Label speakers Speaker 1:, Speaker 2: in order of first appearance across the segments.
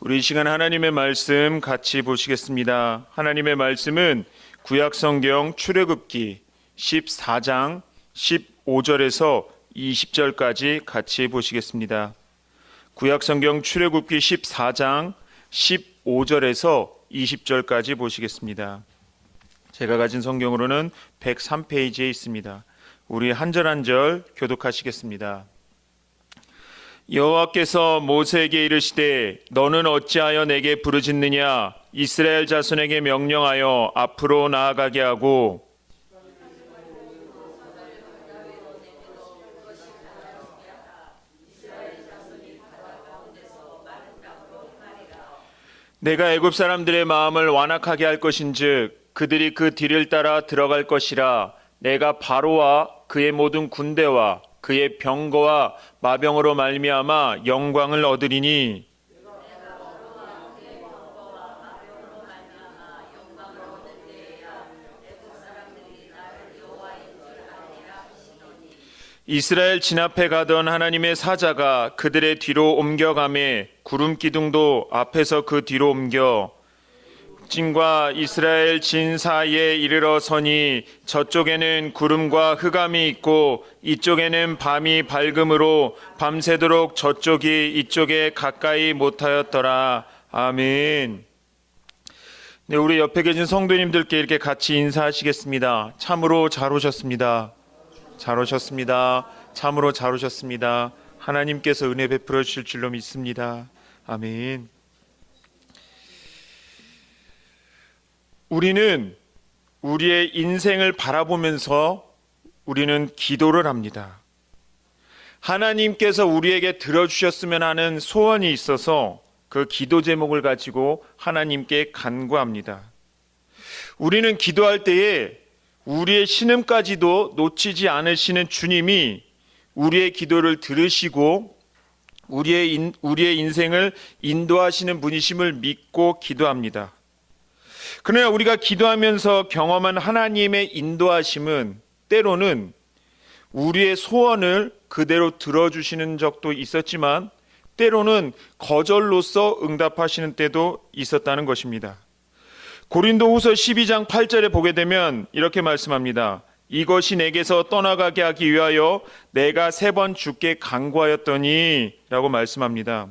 Speaker 1: 우리 이 시간 하나님의 말씀 같이 보시겠습니다. 하나님의 말씀은 구약성경 출애굽기 14장 15절에서 20절까지 같이 보시겠습니다. 구약성경 출애굽기 14장 15절에서 20절까지 보시겠습니다. 제가 가진 성경으로는 103페이지에 있습니다. 우리 한 절 한 절 교독하시겠습니다. 여호와께서 모세에게 이르시되 너는 어찌하여 내게 부르짖느냐? 이스라엘 자손에게 명령하여 앞으로 나아가게 하고 내가 애굽 사람들의 마음을 완악하게 할 것인즉 그들이 그 뒤를 따라 들어갈 것이라. 내가 바로와 그의 모든 군대와 그의 병거와 마병으로 말미암아 영광을 얻으리니 이스라엘 진앞에 가던 하나님의 사자가 그들의 뒤로 옮겨가매 구름 기둥도 앞에서 그 뒤로 옮겨 진과 이스라엘 진 사이에 이르러 서니 저쪽에는 구름과 흑암이 있고 이쪽에는 밤이 밝음으로 밤새도록 저쪽이 이쪽에 가까이 못하였더라. 아멘. 네, 우리 옆에 계신 성도님들께 이렇게 같이 인사하시겠습니다. 참으로 잘 오셨습니다. 잘 오셨습니다. 참으로 잘 오셨습니다. 하나님께서 은혜 베풀어 주실 줄로 믿습니다. 아멘. 우리는 우리의 인생을 바라보면서 우리는 기도를 합니다. 하나님께서 우리에게 들어주셨으면 하는 소원이 있어서 그 기도 제목을 가지고 하나님께 간구합니다. 우리는 기도할 때에 우리의 신음까지도 놓치지 않으시는 주님이 우리의 기도를 들으시고 우리의 인생을 인도하시는 분이심을 믿고 기도합니다. 그러나 우리가 기도하면서 경험한 하나님의 인도하심은 때로는 우리의 소원을 그대로 들어주시는 적도 있었지만 때로는 거절로서 응답하시는 때도 있었다는 것입니다. 고린도후서 12장 8절에 보게 되면 이렇게 말씀합니다. 이것이 내게서 떠나가게 하기 위하여 내가 3번 주께 간구하였더니 라고 말씀합니다.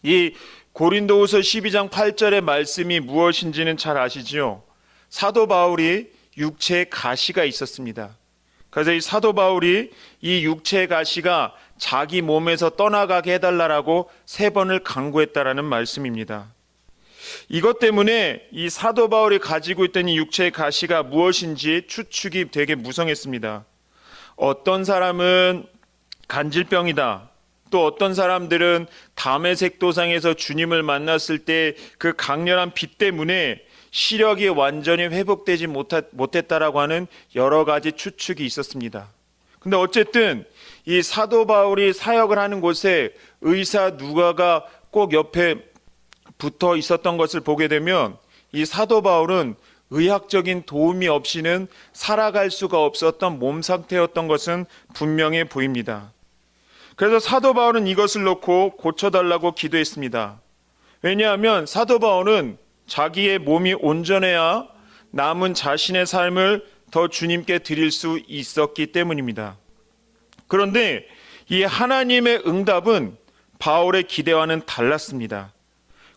Speaker 1: 이 고린도후서 12장 8절의 말씀이 무엇인지는 잘 아시죠? 사도 바울이 육체에 가시가 있었습니다. 그래서 이 사도 바울이 이 육체의 가시가 자기 몸에서 떠나가게 해달라고 3번을 간구했다라는 말씀입니다. 이것 때문에 이 사도 바울이 가지고 있던 이 육체의 가시가 무엇인지 추측이 되게 무성했습니다. 어떤 사람은 간질병이다. 또 어떤 사람들은 담에색도상에서 주님을 만났을 때 그 강렬한 빛 때문에 시력이 완전히 회복되지 못했다라고 하는 여러 가지 추측이 있었습니다. 근데 어쨌든 이 사도 바울이 사역을 하는 곳에 의사 누가가 꼭 옆에 붙어 있었던 것을 보게 되면 이 사도 바울은 의학적인 도움이 없이는 살아갈 수가 없었던 몸 상태였던 것은 분명해 보입니다. 그래서 사도 바울은 이것을 놓고 고쳐달라고 기도했습니다. 왜냐하면 사도 바울은 자기의 몸이 온전해야 남은 자신의 삶을 더 주님께 드릴 수 있었기 때문입니다. 그런데 이 하나님의 응답은 바울의 기대와는 달랐습니다.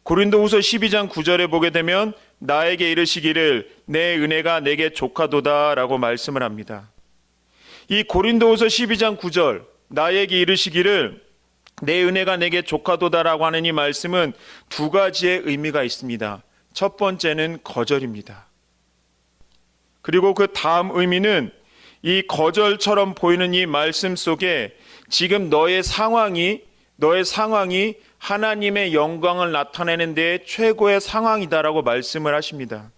Speaker 1: 고린도후서 12장 9절에 보게 되면 나에게 이르시기를 내 은혜가 내게 족하도다 라고 말씀을 합니다. 이 고린도후서 12장 9절 나에게 이르시기를 내 은혜가 내게 족하도다라고 하는 이 말씀은 2가지의 의미가 있습니다. 첫 번째는 거절입니다. 그리고 그 다음 의미는 이 거절처럼 보이는 이 말씀 속에 지금 너의 상황이 하나님의 영광을 나타내는 데 최고의 상황이다라고 말씀을 하십니다.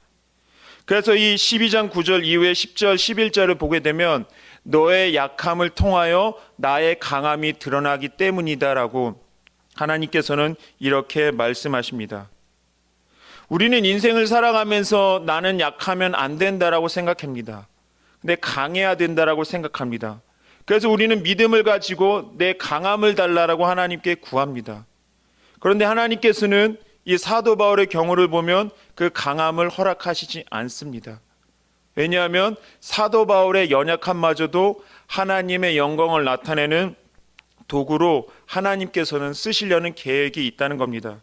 Speaker 1: 그래서 이 12장 9절 이후에 10절, 11절을 보게 되면 너의 약함을 통하여 나의 강함이 드러나기 때문이다라고 하나님께서는 이렇게 말씀하십니다. 우리는 인생을 살아가면서 나는 약하면 안 된다라고 생각합니다. 근데 강해야 된다라고 생각합니다. 그래서 우리는 믿음을 가지고 내 강함을 달라라고 하나님께 구합니다. 그런데 하나님께서는 이 사도 바울의 경우를 보면 그 강함을 허락하시지 않습니다. 왜냐하면 사도 바울의 연약함마저도 하나님의 영광을 나타내는 도구로 하나님께서는 쓰시려는 계획이 있다는 겁니다.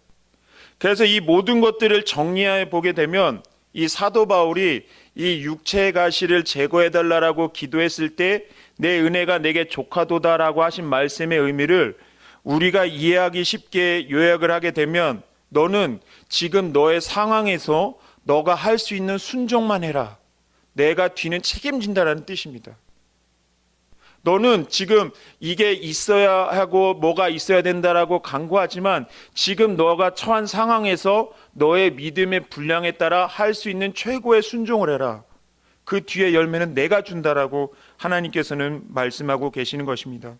Speaker 1: 그래서 이 모든 것들을 정리해 보게 되면 이 사도 바울이 이 육체의 가시를 제거해 달라고 기도했을 때 내 은혜가 내게 족하도다라고 하신 말씀의 의미를 우리가 이해하기 쉽게 요약을 하게 되면 너는 지금 너의 상황에서 너가 할 수 있는 순종만 해라. 내가 뒤는 책임진다라는 뜻입니다. 너는 지금 이게 있어야 하고 뭐가 있어야 된다라고 간구하지만 지금 너가 처한 상황에서 너의 믿음의 분량에 따라 할 수 있는 최고의 순종을 해라. 그 뒤에 열매는 내가 준다라고 하나님께서는 말씀하고 계시는 것입니다.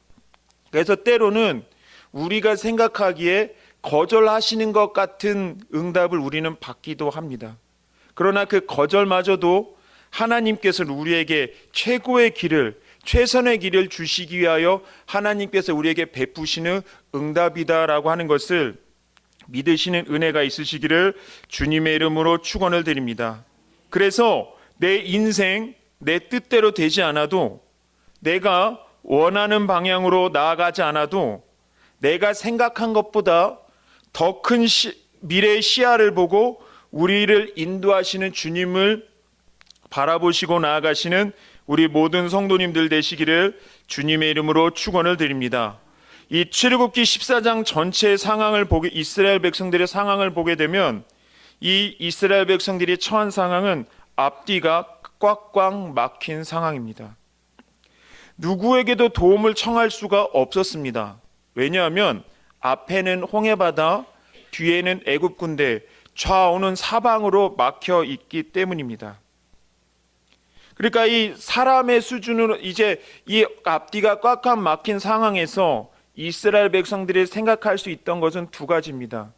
Speaker 1: 그래서 때로는 우리가 생각하기에 거절하시는 것 같은 응답을 우리는 받기도 합니다. 그러나 그 거절마저도 하나님께서는 우리에게 최고의 길을, 최선의 길을 주시기 위하여 하나님께서 우리에게 베푸시는 응답이다라고 하는 것을 믿으시는 은혜가 있으시기를 주님의 이름으로 축원을 드립니다. 그래서 내 인생, 내 뜻대로 되지 않아도, 내가 원하는 방향으로 나아가지 않아도 내가 생각한 것보다 더 큰 미래의 시야를 보고 우리를 인도하시는 주님을 바라보시고 나아가시는 우리 모든 성도님들 되시기를 주님의 이름으로 축원을 드립니다. 이 출애굽기 14장 전체의 상황을 보게, 이스라엘 백성들의 상황을 보게 되면 이 이스라엘 백성들이 처한 상황은 앞뒤가 꽉꽉 막힌 상황입니다. 누구에게도 도움을 청할 수가 없었습니다. 왜냐하면 앞에는 홍해바다, 뒤에는 애굽 군대, 좌우는 사방으로 막혀 있기 때문입니다. 그러니까 이 사람의 수준으로 이제 이 앞뒤가 꽉꽉 막힌 상황에서 이스라엘 백성들이 생각할 수 있던 것은 두 가지입니다.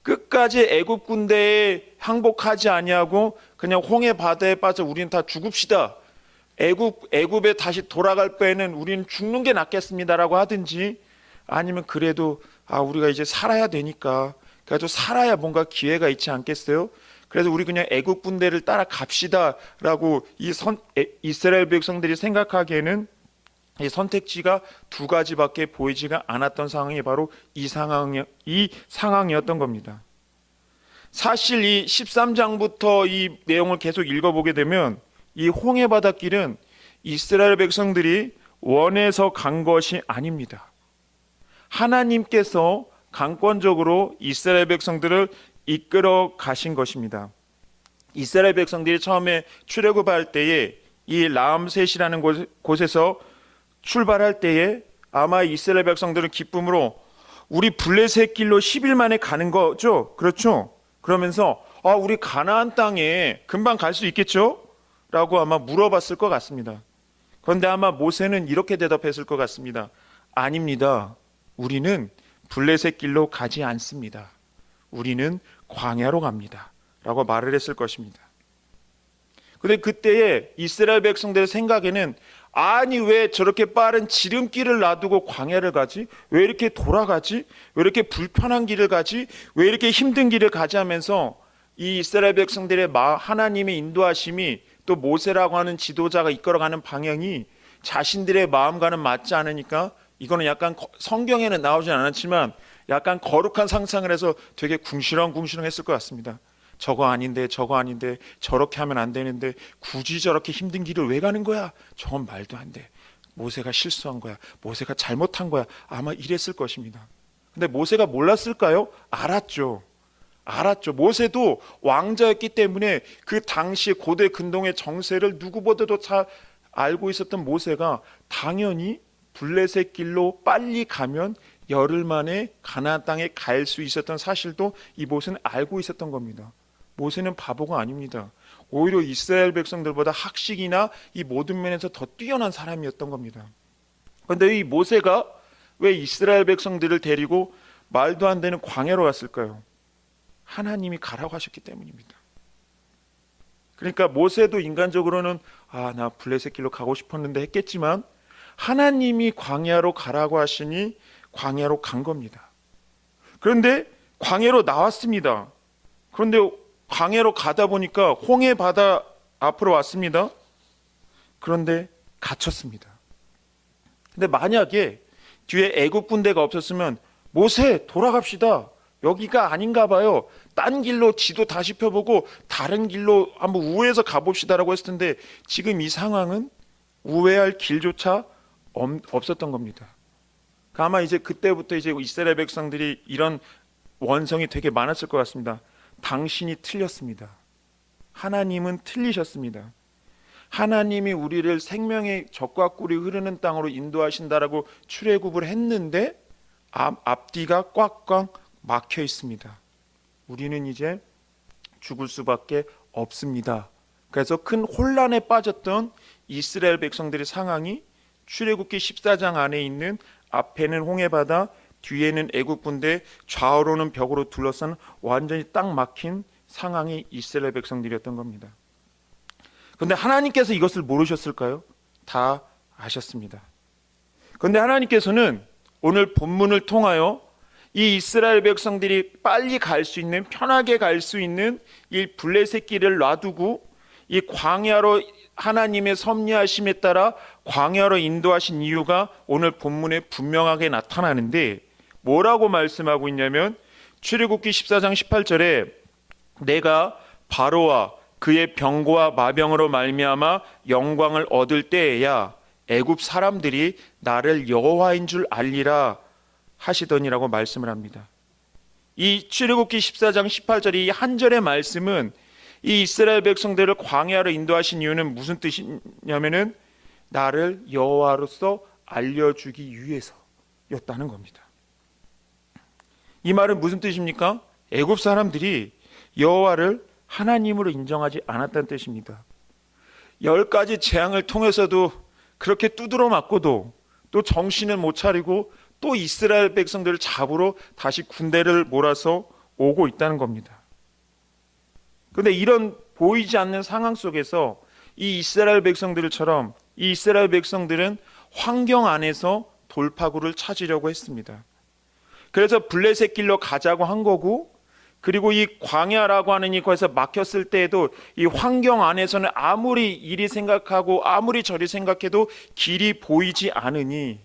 Speaker 1: 끝까지 애굽 군대에 항복하지 아니하고 그냥 홍해 바다에 빠져 우리는 다 죽읍시다. 애굽에 다시 돌아갈 바에는 우리는 죽는 게 낫겠습니다라고 하든지, 아니면 그래도 우리가 이제 살아야 되니까 그래도 살아야 뭔가 기회가 있지 않겠어요? 그래서 우리 그냥 애굽 군대를 따라 갑시다라고 이스라엘 백성들이 생각하기에는 이 선택지가 두 가지밖에 보이지가 않았던 상황이 바로 이 상황이었던 겁니다. 사실 이 13장부터 이 내용을 계속 읽어보게 되면 이 홍해 바닷길은 이스라엘 백성들이 원해서 간 것이 아닙니다. 하나님께서 강권적으로 이스라엘 백성들을 이끌어 가신 것입니다. 이스라엘 백성들이 처음에 출애굽할 때에 이 라암셋이라는 곳에서 출발할 때에 아마 이스라엘 백성들은 기쁨으로 우리 블레셋 길로 10일 만에 가는 거죠? 그렇죠? 그러면서 우리 가나안 땅에 금방 갈 수 있겠죠? 라고 아마 물어봤을 것 같습니다. 그런데 아마 모세는 이렇게 대답했을 것 같습니다. 아닙니다. 우리는 블레셋 길로 가지 않습니다. 우리는 광야로 갑니다. 라고 말을 했을 것입니다. 그런데 그때에 이스라엘 백성들의 생각에는 아니 왜 저렇게 빠른 지름길을 놔두고 광야를 가지? 왜 이렇게 돌아가지? 왜 이렇게 불편한 길을 가지? 왜 이렇게 힘든 길을 가지? 하면서 이 이스라엘 백성들의 하나님의 인도하심이, 또 모세라고 하는 지도자가 이끌어가는 방향이 자신들의 마음과는 맞지 않으니까 이거는 약간 성경에는 나오진 않았지만 약간 거룩한 상상을 해서 되게 궁시렁궁시렁 했을 것 같습니다. 저거 아닌데 저렇게 하면 안 되는데 굳이 저렇게 힘든 길을 왜 가는 거야? 저건 말도 안 돼. 모세가 실수한 거야. 모세가 잘못한 거야. 아마 이랬을 것입니다. 근데 모세가 몰랐을까요? 알았죠. 모세도 왕자였기 때문에 그 당시 고대 근동의 정세를 누구보다도 잘 알고 있었던 모세가 당연히 블레셋 길로 빨리 가면 열흘 만에 가나안 땅에 갈 수 있었던 사실도 이 모세는 알고 있었던 겁니다. 모세는 바보가 아닙니다. 오히려 이스라엘 백성들보다 학식이나 이 모든 면에서 더 뛰어난 사람이었던 겁니다. 그런데 이 모세가 왜 이스라엘 백성들을 데리고 말도 안 되는 광야로 갔을까요? 하나님이 가라고 하셨기 때문입니다. 그러니까 모세도 인간적으로는 나 블레셋 길로 가고 싶었는데 했겠지만 하나님이 광야로 가라고 하시니 광야로 간 겁니다. 그런데 광야로 나왔습니다. 그런데 광야로 가다 보니까 홍해 바다 앞으로 왔습니다. 그런데 갇혔습니다. 근데 만약에 뒤에 애굽 군대가 없었으면 모세 돌아갑시다. 여기가 아닌가 봐요. 딴 길로 지도 다시 펴보고 다른 길로 한번 우회해서 가봅시다라고 했을 텐데 지금 이 상황은 우회할 길조차 없었던 겁니다. 아마 이제 그때부터 이제 이스라엘 백성들이 이런 원성이 되게 많았을 것 같습니다. 당신이 틀렸습니다. 하나님은 틀리셨습니다. 하나님이 우리를 생명의 젖과 꿀이 흐르는 땅으로 인도하신다라고 출애굽을 했는데 앞뒤가 꽉꽉 막혀 있습니다. 우리는 이제 죽을 수밖에 없습니다. 그래서 큰 혼란에 빠졌던 이스라엘 백성들의 상황이 출애굽기 14장 안에 있는 앞에는 홍해바다, 뒤에는 애굽 군대, 좌우로는 벽으로 둘러싼 완전히 딱 막힌 상황이 이스라엘 백성들이었던 겁니다. 그런데 하나님께서 이것을 모르셨을까요? 다 아셨습니다. 그런데 하나님께서는 오늘 본문을 통하여 이 이스라엘 백성들이 빨리 갈 수 있는, 편하게 갈 수 있는 이 블레셋 길을 놔두고 이 광야로 하나님의 섭리하심에 따라 광야로 인도하신 이유가 오늘 본문에 분명하게 나타나는데 뭐라고 말씀하고 있냐면 출애굽기 14장 18절에 내가 바로와 그의 병거와 마병으로 말미암아 영광을 얻을 때에야 애굽 사람들이 나를 여호와인 줄 알리라 하시더니라고 말씀을 합니다. 이 출애굽기 14장 18절 이 한 절의 말씀은 이 이스라엘 백성들을 광야로 인도하신 이유는 무슨 뜻이냐면은 나를 여호와로서 알려주기 위해서였다는 겁니다. 이 말은 무슨 뜻입니까? 애굽 사람들이 여호와를 하나님으로 인정하지 않았다는 뜻입니다. 10가지 재앙을 통해서도 그렇게 두드러 맞고도 또 정신을 못 차리고 또 이스라엘 백성들을 잡으러 다시 군대를 몰아서 오고 있다는 겁니다. 그런데 이런 보이지 않는 상황 속에서 이 이스라엘 백성들처럼 이 이스라엘 백성들은 환경 안에서 돌파구를 찾으려고 했습니다. 그래서 블레셋 길로 가자고 한 거고, 그리고 이 광야라고 하는 이곳에서 막혔을 때에도 이 환경 안에서는 아무리 이리 생각하고 아무리 저리 생각해도 길이 보이지 않으니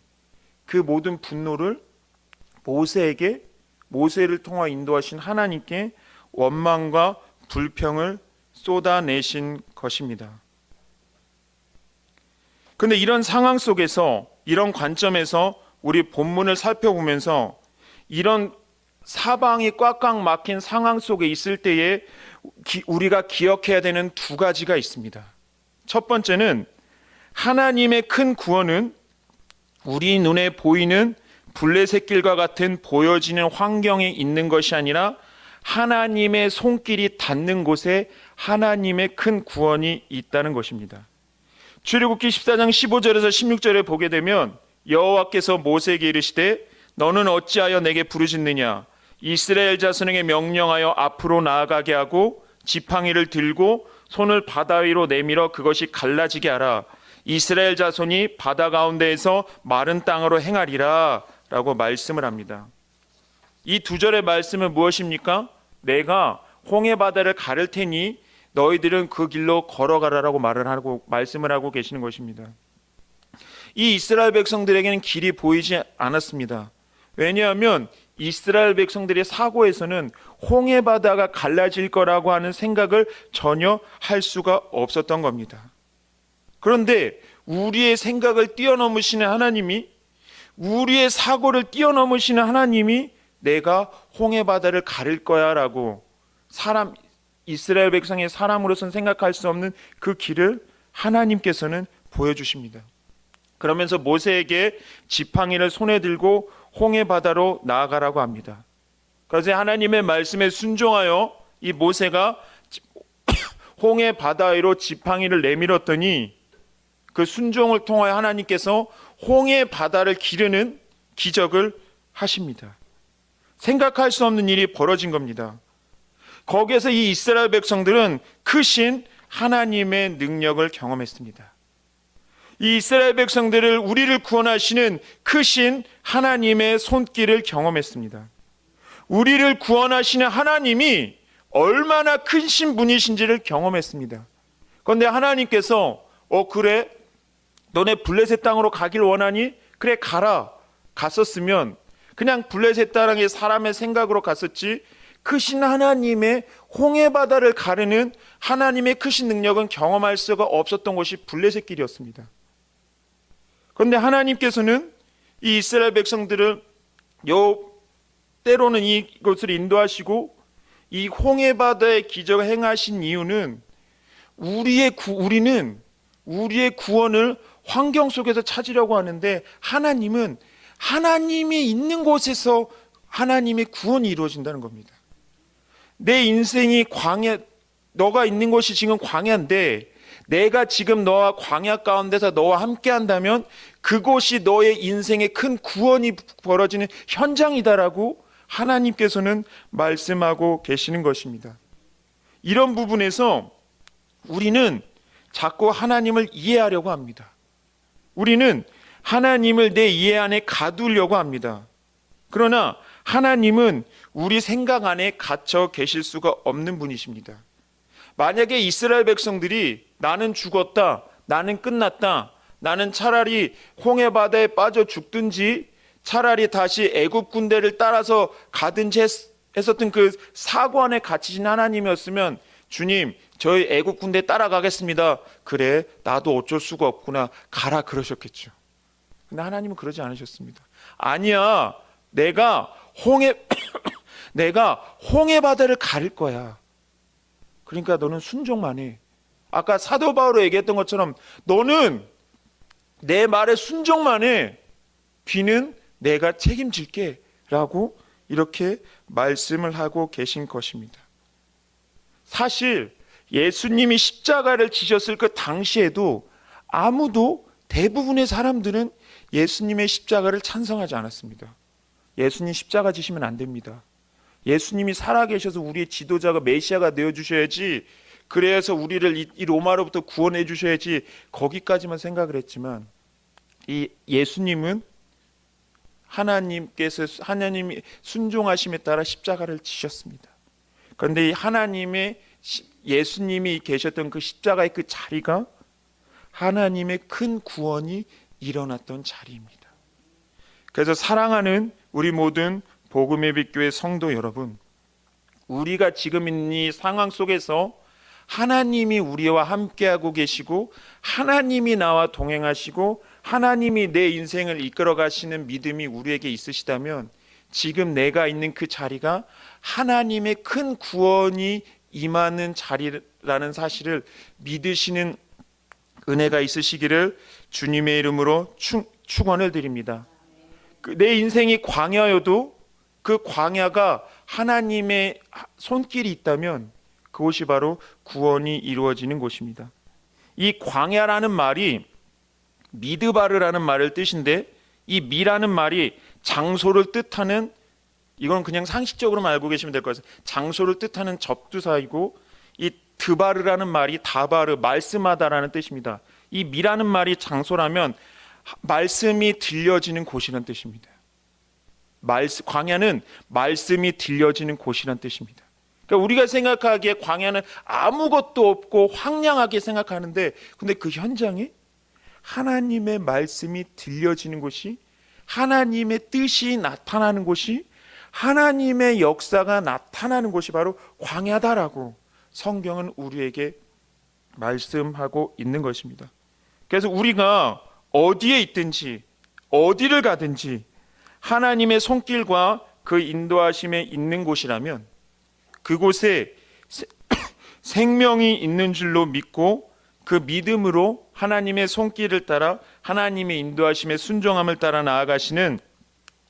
Speaker 1: 그 모든 분노를 모세를 통하 인도하신 하나님께 원망과 불평을 쏟아내신 것입니다. 그런데 이런 상황 속에서, 이런 관점에서 우리 본문을 살펴보면서 이런 사방이 꽉꽉 막힌 상황 속에 있을 때에 우리가 기억해야 되는 두 가지가 있습니다. 첫 번째는 하나님의 큰 구원은 우리 눈에 보이는 블레셋 길과 같은 보여지는 환경에 있는 것이 아니라 하나님의 손길이 닿는 곳에 하나님의 큰 구원이 있다는 것입니다. 출애굽기 14장 15절에서 16절에 보게 되면 여호와께서 모세에게 이르시되 너는 어찌하여 내게 부르짖느냐 이스라엘 자손에게 명령하여 앞으로 나아가게 하고 지팡이를 들고 손을 바다 위로 내밀어 그것이 갈라지게 하라. 이스라엘 자손이 바다 가운데에서 마른 땅으로 행하리라 라고 말씀을 합니다. 이 두 절의 말씀은 무엇입니까? 내가 홍해 바다를 가를 테니 너희들은 그 길로 걸어가라라고 말씀을 하고 계시는 것입니다. 이 이스라엘 백성들에게는 길이 보이지 않았습니다. 왜냐하면 이스라엘 백성들의 사고에서는 홍해 바다가 갈라질 거라고 하는 생각을 전혀 할 수가 없었던 겁니다. 그런데 우리의 생각을 뛰어넘으시는 하나님이, 우리의 사고를 뛰어넘으시는 하나님이 내가 홍해 바다를 가릴 거야 라고 이스라엘 백성의 사람으로서는 생각할 수 없는 그 길을 하나님께서는 보여주십니다. 그러면서 모세에게 지팡이를 손에 들고 홍해 바다로 나아가라고 합니다. 그래서 하나님의 말씀에 순종하여 이 모세가 홍해 바다 위로 지팡이를 내밀었더니 그 순종을 통하여 하나님께서 홍해 바다를 기르는 기적을 하십니다. 생각할 수 없는 일이 벌어진 겁니다. 거기에서 이 이스라엘 백성들은 크신 하나님의 능력을 경험했습니다. 이 이스라엘 백성들을, 우리를 구원하시는 크신 하나님의 손길을 경험했습니다. 우리를 구원하시는 하나님이 얼마나 크신 분이신지를 경험했습니다. 그런데 하나님께서 그래? 너네 블레셋 땅으로 가길 원하니? 그래 가라. 갔었으면 그냥 블레셋 땅의 사람의 생각으로 갔었지, 크신 하나님의 홍해바다를 가르는 하나님의 크신 능력은 경험할 수가 없었던 것이 블레셋 길이었습니다. 그런데 하나님께서는 이 이스라엘 백성들을 때로는 이곳을 인도하시고 이 홍해바다의 기적을 행하신 이유는 우리는 우리의 구원을 환경 속에서 찾으려고 하는데, 하나님은 하나님이 있는 곳에서 하나님의 구원이 이루어진다는 겁니다. 내 인생이 너가 있는 곳이 지금 광야인데, 내가 지금 너와 광야 가운데서 너와 함께 한다면 그곳이 너의 인생의 큰 구원이 벌어지는 현장이다라고 하나님께서는 말씀하고 계시는 것입니다. 이런 부분에서 우리는 자꾸 하나님을 이해하려고 합니다. 우리는 하나님을 내 이해 안에 가두려고 합니다. 그러나 하나님은 우리 생각 안에 갇혀 계실 수가 없는 분이십니다. 만약에 이스라엘 백성들이 나는 죽었다, 나는 끝났다, 나는 차라리 홍해바다에 빠져 죽든지 차라리 다시 애굽 군대를 따라서 가든지 했었던 그 사고 안에 갇히신 하나님이었으면, 주님 저희 애굽 군대 따라가겠습니다. 그래 나도 어쩔 수가 없구나, 가라 그러셨겠죠. 근데 하나님은 그러지 않으셨습니다. 아니야, 내가 홍해바다를 가를 거야. 그러니까 너는 순종만 해. 아까 사도 바울이 얘기했던 것처럼 너는 내 말에 순종만 해. 뒤는 내가 책임질게 라고 이렇게 말씀을 하고 계신 것입니다. 사실 예수님이 십자가를 지셨을 그 당시에도 대부분의 사람들은 예수님의 십자가를 찬성하지 않았습니다. 예수님 십자가 지시면 안 됩니다. 예수님이 살아계셔서 우리의 지도자가 메시아가 되어주셔야지, 그래서 우리를 이 로마로부터 구원해 주셔야지, 거기까지만 생각을 했지만, 이 예수님은 하나님이 순종하심에 따라 십자가를 지셨습니다. 그런데 이 예수님이 계셨던 그 십자가의 그 자리가 하나님의 큰 구원이 일어났던 자리입니다. 그래서 사랑하는 우리 모든 복음의 빛 교회 성도 여러분, 우리가 지금 있는 이 상황 속에서 하나님이 우리와 함께하고 계시고 하나님이 나와 동행하시고 하나님이 내 인생을 이끌어 가시는 믿음이 우리에게 있으시다면, 지금 내가 있는 그 자리가 하나님의 큰 구원이 임하는 자리라는 사실을 믿으시는 은혜가 있으시기를 주님의 이름으로 축원을 드립니다. 내 인생이 광야여도 그 광야가 하나님의 손길이 있다면 그곳이 바로 구원이 이루어지는 곳입니다. 이 광야라는 말이 미드바르라는 말을 뜻인데, 이 미라는 말이 장소를 뜻하는, 이건 그냥 상식적으로만 알고 계시면 될 것 같아요. 장소를 뜻하는 접두사이고, 이 드바르라는 말이 다바르, 말씀하다라는 뜻입니다. 이 미라는 말이 장소라면 말씀이 들려지는 곳이라는 뜻입니다. 광야는 말씀이 들려지는 곳이라는 뜻입니다. 그러니까 우리가 생각하기에 광야는 아무것도 없고 황량하게 생각하는데, 근데 그 현장에 하나님의 말씀이 들려지는 곳이, 하나님의 뜻이 나타나는 곳이, 하나님의 역사가 나타나는 곳이 바로 광야다라고 성경은 우리에게 말씀하고 있는 것입니다. 그래서 우리가 어디에 있든지 어디를 가든지 하나님의 손길과 그 인도하심에 있는 곳이라면 그곳에 생명이 있는 줄로 믿고, 그 믿음으로 하나님의 손길을 따라 하나님의 인도하심에 순종함을 따라 나아가시는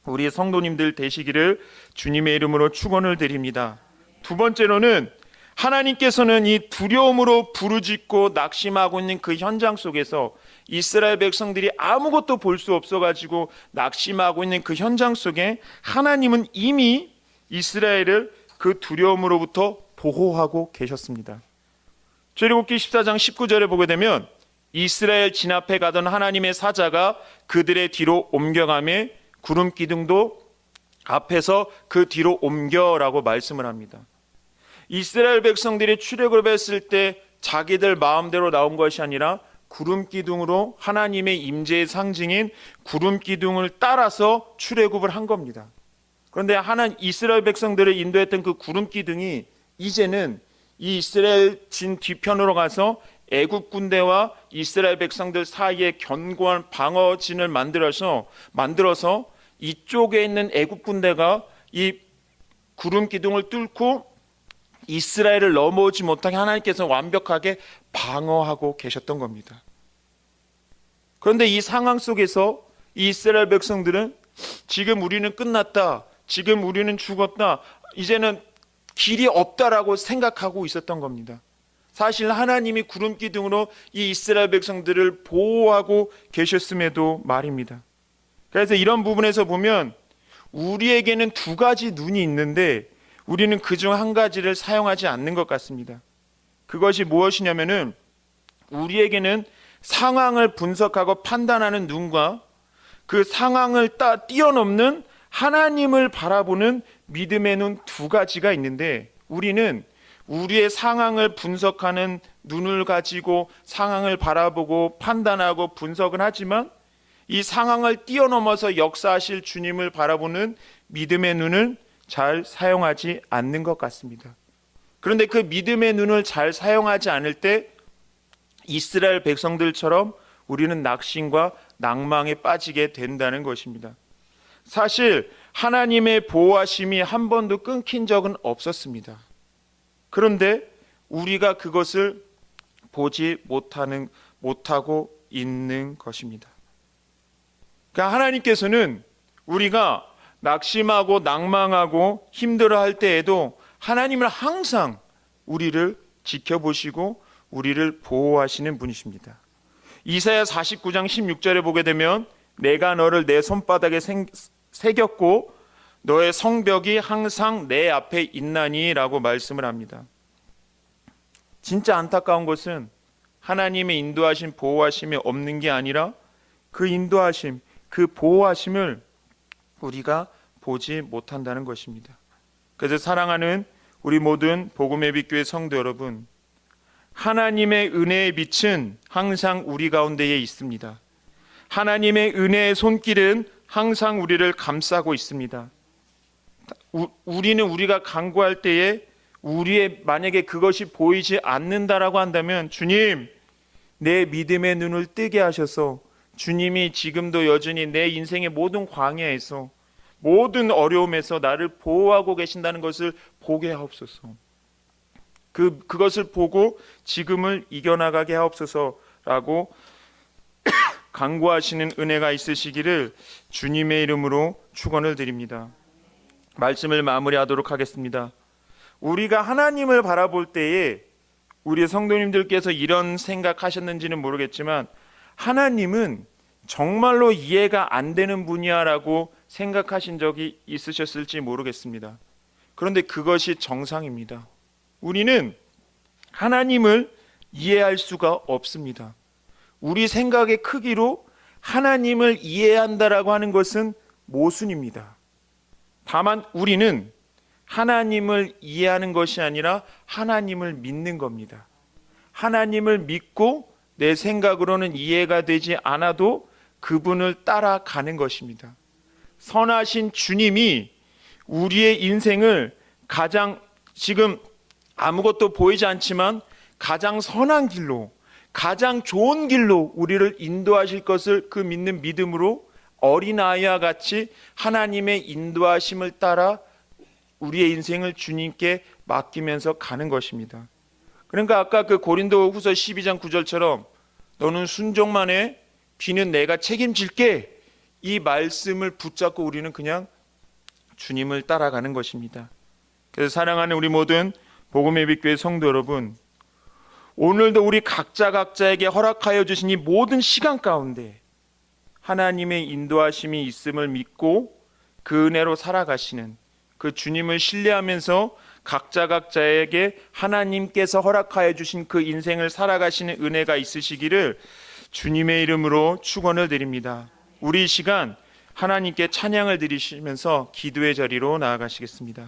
Speaker 1: 우리 성도님들 되시기를 주님의 이름으로 축원을 드립니다. 두 번째로는 하나님께서는 이 두려움으로 부르짖고 낙심하고 있는 그 현장 속에서, 이스라엘 백성들이 아무것도 볼 수 없어가지고 낙심하고 있는 그 현장 속에 하나님은 이미 이스라엘을 그 두려움으로부터 보호하고 계셨습니다. 출애굽기 14장 19절에 보게 되면, 이스라엘 진 앞에 가던 하나님의 사자가 그들의 뒤로 옮겨가매 구름 기둥도 앞에서 그 뒤로 옮겨라고 말씀을 합니다. 이스라엘 백성들이 출애굽을 했을 때 자기들 마음대로 나온 것이 아니라 구름 기둥으로 하나님의 임재의 상징인 구름 기둥을 따라서 출애굽을 한 겁니다. 그런데 이스라엘 백성들을 인도했던 그 구름 기둥이 이제는 이 이스라엘 진 뒤편으로 가서 애굽 군대와 이스라엘 백성들 사이에 견고한 방어진을 만들어서 이쪽에 있는 애굽 군대가 이 구름 기둥을 뚫고 이스라엘을 넘어오지 못하게 하나님께서 완벽하게 방어하고 계셨던 겁니다. 그런데 이 상황 속에서 이 이스라엘 백성들은 지금 우리는 끝났다, 지금 우리는 죽었다, 이제는 길이 없다라고 생각하고 있었던 겁니다. 사실 하나님이 구름 기둥으로 이 이스라엘 백성들을 보호하고 계셨음에도 말입니다. 그래서 이런 부분에서 보면 우리에게는 두 가지 눈이 있는데 우리는 그중 한 가지를 사용하지 않는 것 같습니다. 그것이 무엇이냐면은 우리에게는 상황을 분석하고 판단하는 눈과 그 상황을 뛰어넘는 하나님을 바라보는 믿음의 눈 두 가지가 있는데, 우리는 우리의 상황을 분석하는 눈을 가지고 상황을 바라보고 판단하고 분석은 하지만 이 상황을 뛰어넘어서 역사하실 주님을 바라보는 믿음의 눈을 잘 사용하지 않는 것 같습니다. 그런데 그 믿음의 눈을 잘 사용하지 않을 때 이스라엘 백성들처럼 우리는 낙심과 낭망에 빠지게 된다는 것입니다. 사실 하나님의 보호하심이 한 번도 끊긴 적은 없었습니다. 그런데 우리가 그것을 보지 못하고 있는 것입니다. 그러니까 하나님께서는 우리가 낙심하고 낭망하고 힘들어할 때에도 하나님은 항상 우리를 지켜보시고 우리를 보호하시는 분이십니다. 이사야 49장 16절에 보게 되면 내가 너를 내 손바닥에 새겼고 너의 성벽이 항상 내 앞에 있나니 라고 말씀을 합니다. 진짜 안타까운 것은 하나님의 인도하심, 보호하심이 없는 게 아니라 그 인도하심, 그 보호하심을 우리가 보지 못한다는 것입니다. 그래서 사랑하는 우리 모든 복음의 빛 교회 성도 여러분, 하나님의 은혜의 빛은 항상 우리 가운데에 있습니다. 하나님의 은혜의 손길은 항상 우리를 감싸고 있습니다. 우리는 우리가 간구할 때에 우리의 만약에 그것이 보이지 않는다라고 한다면 주님, 내 믿음의 눈을 뜨게 하셔서 주님이 지금도 여전히 내 인생의 모든 광야에서 모든 어려움에서 나를 보호하고 계신다는 것을 보게 하옵소서. 그것을 보고 지금을 이겨나가게 하옵소서라고 간구하시는 은혜가 있으시기를 주님의 이름으로 축원을 드립니다. 말씀을 마무리하도록 하겠습니다. 우리가 하나님을 바라볼 때에 우리 성도님들께서 이런 생각하셨는지는 모르겠지만 하나님은 정말로 이해가 안 되는 분이야라고 생각하신 적이 있으셨을지 모르겠습니다. 그런데 그것이 정상입니다. 우리는 하나님을 이해할 수가 없습니다. 우리 생각의 크기로 하나님을 이해한다라고 하는 것은 모순입니다. 다만 우리는 하나님을 이해하는 것이 아니라 하나님을 믿는 겁니다. 하나님을 믿고 내 생각으로는 이해가 되지 않아도 그분을 따라가는 것입니다. 선하신 주님이 우리의 인생을 가장 지금 아무것도 보이지 않지만 가장 선한 길로, 가장 좋은 길로 우리를 인도하실 것을 그 믿는 믿음으로 어린아이와 같이 하나님의 인도하심을 따라 우리의 인생을 주님께 맡기면서 가는 것입니다. 그러니까 아까 그 고린도 후서 12장 9절처럼 너는 순종만 해, 뒤는 내가 책임질게, 이 말씀을 붙잡고 우리는 그냥 주님을 따라가는 것입니다. 그래서 사랑하는 우리 모든 복음의 빛 교회 성도 여러분, 오늘도 우리 각자에게 허락하여 주신 이 모든 시간 가운데 하나님의 인도하심이 있음을 믿고 그 은혜로 살아가시는 그 주님을 신뢰하면서 각자에게 하나님께서 허락하여 주신 그 인생을 살아가시는 은혜가 있으시기를 주님의 이름으로 축원을 드립니다. 우리 이 시간 하나님께 찬양을 드리시면서 기도의 자리로 나아가시겠습니다.